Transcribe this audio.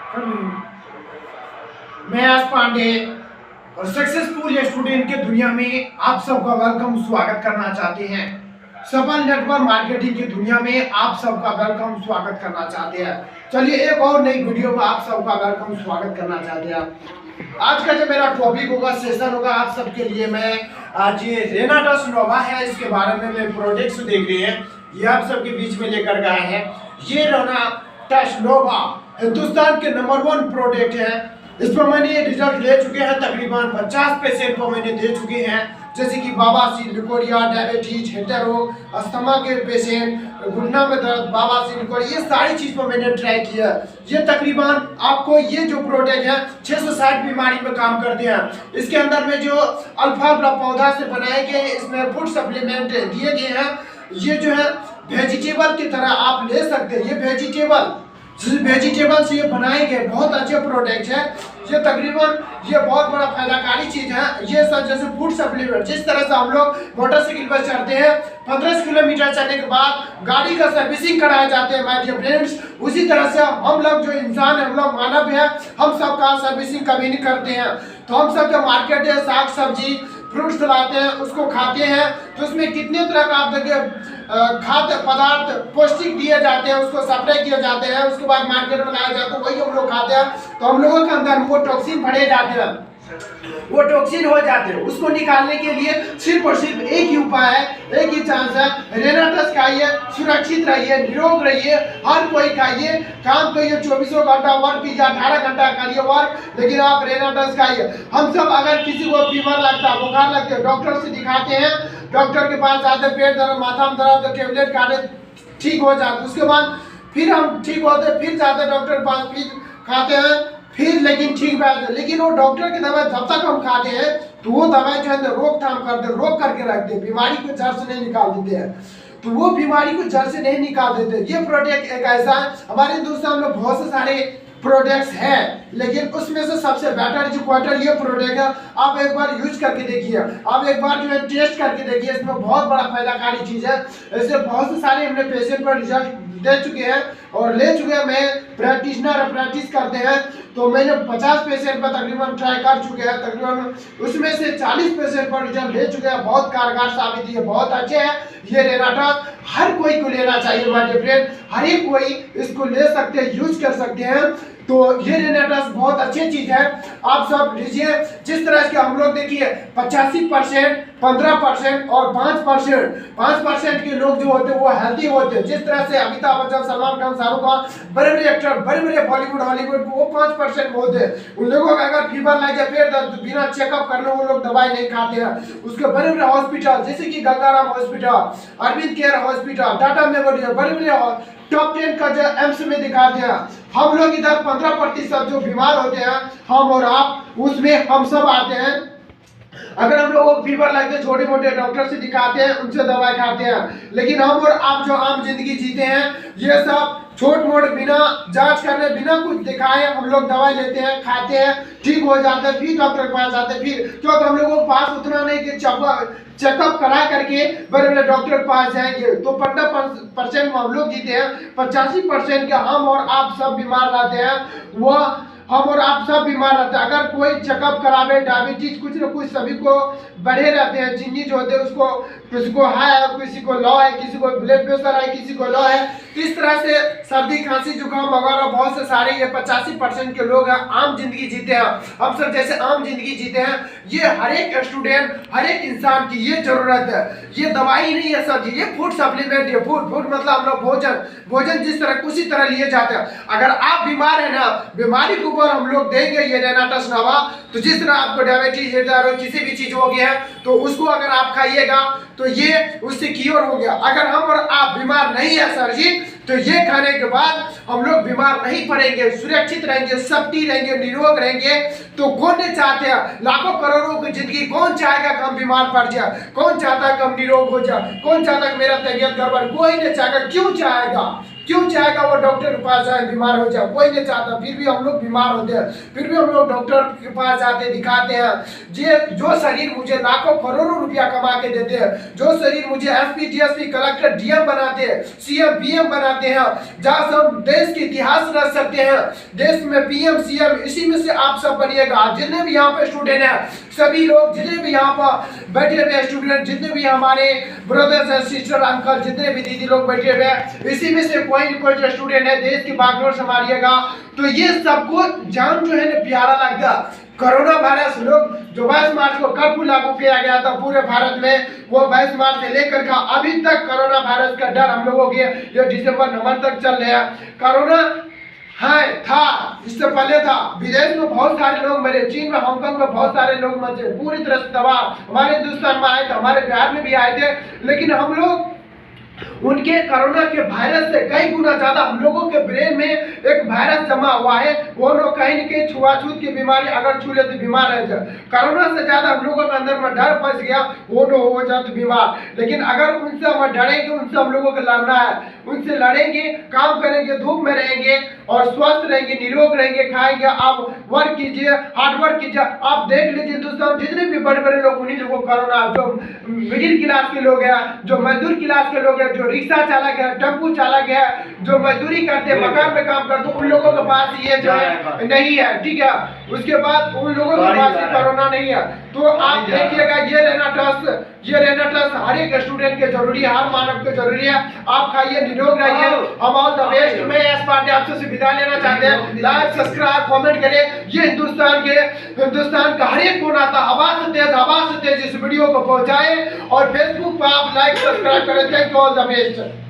मैं आज पांडे और सक्सेसफुल स्टूडेंट के दुनिया में आप सबका वेलकम स्वागत करना चाहते हैं। सफल नेटवर्क मार्केटिंग की दुनिया में आप सबका वेलकम स्वागत करना चाहते हैं। चलिए एक और नई वीडियो में आप सबका वेलकम स्वागत करना चाहते हैं। आज का जो मेरा टॉपिक होगा, सेशन होगा आप सबके लिए, मैं आज ये रेनाटस नोवा है, इसके बारे में मैं प्रोजेक्ट्स देख रहे हैं, ये आप सबके बीच में लेकर गया है। ये रेनाटस नोवा हिंदुस्तान के नंबर 1 प्रोडक्ट है। इस पर मैंने रिजल्ट ले चुके हैं, तकरीबन 50 पेशेंट को मैंने दे चुके हैं, जैसे कि बवासीर, लिकोरिया, डायबिटीज, हृदय रोग, अस्थमा के पेशेंट, घुटना में दर्द, बवासीर, लिकोरिया, ये सारी चीज पर मैंने ट्राई किया। ये तकरीबन आपको ये जो प्रोडक्ट है 660 बीमारी में काम करते हैं। इसके अंदर में जो अल्फा पौधा से बनाए गए इसमें फूड सप्लीमेंट दिए गए हैं। ये जो है वेजिटेबल की तरह आप ले सकते हैं। ये वेजिटेबल से ये बनाए गए बहुत अच्छे प्रोडक्ट है। ये तकरीबन ये बहुत बड़ा फायदाकारी चीज है। ये सब जैसे फूड सप्लीमेंट, जिस तरह से हम लोग मोटरसाइकिल पर चढ़ते हैं, 15 किलोमीटर चलने के बाद गाड़ी का सर्विसिंग कराए जाते हैं माय डियर फ्रेंड्स, उसी तरह से हम लोग जो इंसान है, हम लोग मानव है, हम सब का सर्विसिंग कभी नहीं करते हैं। तो हम सब जो मार्केट है, साग सब्जी फ्रूट्स लाते हैं, उसको खाते हैं, तो उसमें कितने तरह का आप देखिए खाद्य पदार्थ पौष्टिक दिए जाते हैं, उसको सप्लाई किए जाते हैं, उसके बाद मार्केट में लाए जाते हैं, वही हम लोग खाते हैं। तो हम लोगों के अंदर वो टॉक्सिन भरे जाते हैं, वो टॉक्सिन हो जाते हैं। उसको निकालने के लिए सिर्फ और सिर्फ एक ही उपाय है, एक ही चांस है। रेनाटस खाइए, सुरक्षित रहिए, निरोग रहिए, हर कोई खाइए, काम करिए, 24 घंटा वर्क कीजिए, 18 घंटा करिए वर्क, लेकिन आप रेनाटस खाइए। हम सब अगर किसी को फीवर लगता है, बुखार लगता है, डॉक्टर से दिखाते हैं, डॉक्टर के पास जाते, पेट दर्द, माथा में दर्द, टेबलेट खाते, ठीक हो जाते, उसके बाद फिर हम ठीक होते, फिर जाते डॉक्टर के पास, फिर खाते हैं, फिर लेकिन ठीक बैठ जाए। लेकिन वो डॉक्टर की दवाई जब तक हम खाते हैं तो वो दवाई जो है रोकथाम करते, रोक करके रखते हैं, बीमारी को जड़ से नहीं निकाल देते हैं। तो वो बीमारी को जड़ से नहीं निकाल देते। ये प्रोडक्ट एक ऐसा है, हमारे हिंदुस्तान में बहुत से सारे प्रोडक्ट्स हैं, लेकिन उसमें से सबसे बेटर जो क्वार्टर ये प्रोडक्ट है। आप एक बार यूज करके देखिए, आप एक बार जो है टेस्ट करके देखिए, इसमें बहुत बड़ा फायदाकारी चीज है। ऐसे बहुत से सारे हमने पेशेंट पर रिजल्ट दे चुके हैं और ले चुके हैं। मैं प्रैक्टिस करते हैं, तो मैंने 50 पेशेंट पर तकरीबन ट्राई कर चुके हैं, तकरीबन उसमें से 40 पेशेंट पर रिजल्ट ले चुके हैं। बहुत कारगर साबित है, बहुत अच्छे हैं। ये रेनाटस हर कोई को लेना चाहिए माय डियर फ्रेंड, हर एक कोई इसको ले सकते हैं, यूज कर सकते हैं। तो ये रेनाटस बहुत अच्छी चीज है, आप सब लीजिए। जिस तरह के हम लोग देखिए 85%, 15% और 5% के लोग जो होते हैं वो हेल्दी होते हैं। जिस तरह से अमिताभ बच्चन, सलमान खान, शाहरुख खान, बड़े बड़े एक्टर, बड़े बड़े बॉलीवुड हॉलीवुड वो 5% होते हैं। उन लोगों का अगर फीवर लग जाए, पेट दर्द, बिना चेकअप करने वो लोग दवाई नहीं खाते हैं। उसके बड़े बड़े हॉस्पिटल जैसे कि Gangaram hospital, Aravind care hospital, Tata memorial, बड़े बड़े टॉप 10 का जो एम्स में दिखा दिया। हम लोग इधर 15% जो बीमार होते हैं, हम और आप, उसमें हम सब आते हैं। अगर हम लोगों को फीवर लगते हैं, छोटे मोटे डॉक्टर से दिखाते हैं, उनसे दवाई खाते हैं। लेकिन हम और आप जो आम जिंदगी जीते हैं, ये सब छोट मोट बिना जांच करने, बिना कुछ दिखाए हम लोग दवाई लेते हैं, खाते हैं, ठीक हो जाते हैं, फिर डॉक्टर के पास जाते हैं। फिर क्योंकि हम लोगों के पास उतना नहीं कि चेकअप करा करके बड़े बड़े डॉक्टर के पास जाएंगे। तो 15% हम लोग जीते हैं, 85% के हम और आप सब बीमार रहते हैं। वो हम और आप सब बीमार रहते हैं। अगर कोई चेकअप करावे, डायबिटीज कुछ न कुछ सभी को बढ़े रहते हैं, चीनी जो होते हैं उसको, किसी को हाई है, किसी को लो है, किसी को ब्लड प्रेशर है, किसी को लो है। इस तरह से सर्दी खांसी जुकाम वगैरह बहुत से सारे ये 85% के लोग हैं, आम जिंदगी जीते हैं। हम सब जैसे आम जिंदगी जीते हैं, ये हर एक स्टूडेंट, हर एक इंसान की ये जरूरत है। ये दवाई नहीं है सब्जी, ये फूड सप्लीमेंट है। फूड मतलब हम लोग भोजन जिस तरह उसी तरह लिए जाते हैं। अगर आप बीमार है ना, बीमारी के ऊपर हम लोग देंगे ये रेनाटस नोवा, तो जिस तरह आपको डायबिटीज, हृदय रोग, किसी भी चीज हो गया है, तो उसको अगर आप खाइएगा तो ये उससे क्योर हो गया। अगर हम और आप बीमार नहीं है सर जी, तो ये खाने के बाद हम लोग बीमार नहीं पड़ेंगे, सुरक्षित रहेंगे, सक्ति रहेंगे, निरोग रहेंगे। तो कौन नहीं चाहते हैं, लाखों करोड़ों की जिंदगी कौन चाहेगा कि हम बीमार पड़ जाए, कौन चाहता है कि हम निरोग हो जाए, कौन चाहता है कि मेरा तबीयत गड़बड़, कोई नहीं चाहेगा। क्यों चाहेगा? क्यों चाहेगा वो डॉक्टर के पास जाए बीमार हो जाए? कोई नहीं चाहता, फिर भी हम लोग बीमार होते हैं, फिर भी हम लोग डॉक्टर के पास जाते दिखाते हैं। जो शरीर मुझे लाखों करोड़ों रुपया कमा के देते हैं, जो शरीर मुझे एसपी डीएसपी कलेक्टर डीएम बनाते हैं, सीएम पीएम बनाते हैं, जहां से हम देश के इतिहास रच सकते हैं, देश में पीएम सीएम इसी में से आप सब बनिएगा। जितने भी यहाँ पे स्टूडेंट हैं, सभी लोग जितने भी यहाँ पर बैठे हुए स्टूडेंट, जितने भी हमारे ब्रदर्स एंड सिस्टर अंकल, जितने भी दीदी लोग बैठे हुए हैं, इसी में से कोई न कोई जो स्टूडेंट है देश की बागडोर संभालिएगा। तो ये सबको जान जो है ना प्यारा लगता। कोरोना वायरस लोग जो 22 मार्च को कर्फ्यू लागू किया गया था पूरे भारत में, वो 22 मार्च से लेकर का अभी तक कोरोना वायरस का डर हम लोगों के ये दिसंबर नवंबर तक चल रहा है। कोरोना है था, इससे पहले था, विदेश में बहुत सारे लोग मरे, चीन में हांगकांग में बहुत सारे लोग मरे, पूरी तरह से तबाह। हमारे हिंदुस्तान में आए थे, हमारे बिहार में भी आए थे, लेकिन हम लोग उनके कोरोना के वायरस से कई गुना ज्यादा हम लोगों के ब्रेन में एक वायरस जमा हुआ है। वो लोग कहीं न कहीं छुआछूत की बीमारी अगर छू ले तो बीमार रह जाए। कोरोना से ज्यादा हम लोगों के अंदर में डर फंस गया, वो लोग हो जाते बीमार। लेकिन अगर उनसे हम डरेंगे, उनसे हम लोगों को लड़ना है, उनसे लड़ेंगे, काम करेंगे, धूप में रहेंगे और स्वस्थ रहेंगे, निरोग रहेंगे, खाएंगे। आप वर्क कीजिए, हार्ड वर्क कीजिए। आप देख लीजिए हिंदुस्तान जितने भी बड़े बड़े लोग, उन्हीं लोगों को कोरोना, जो मिडिल क्लास के लोग हैं, जो मजदूर क्लास के लोग हैं, जो रिक्शा चालक है, टेम्पू चालक है, जो मजदूरी करते हैं, मकान में काम करते हैं, उन लोगों के पास ये जो है नहीं है, ठीक है। उसके बाद उन लोगों के पास कोरोना नहीं है। तो आप देखिएगा, ये रहना ट्रस्ट हर एक स्टूडेंट के जरूरी है, हर मानव के जरूरी है। आप खाइए, निरोग रहिए। हम ऑल द बेस्ट। मैं एस पांडे आपसे विदा लेना चाहते हैं। लाइक सब्सक्राइब कमेंट करें। ये हिंदुस्तान का हर एक कोना था, हवा से तेज इस वीडियो को पहुंचाएं और फेसबुक पर आप लाइक सब्सक्राइब करें। Thank you, all the best.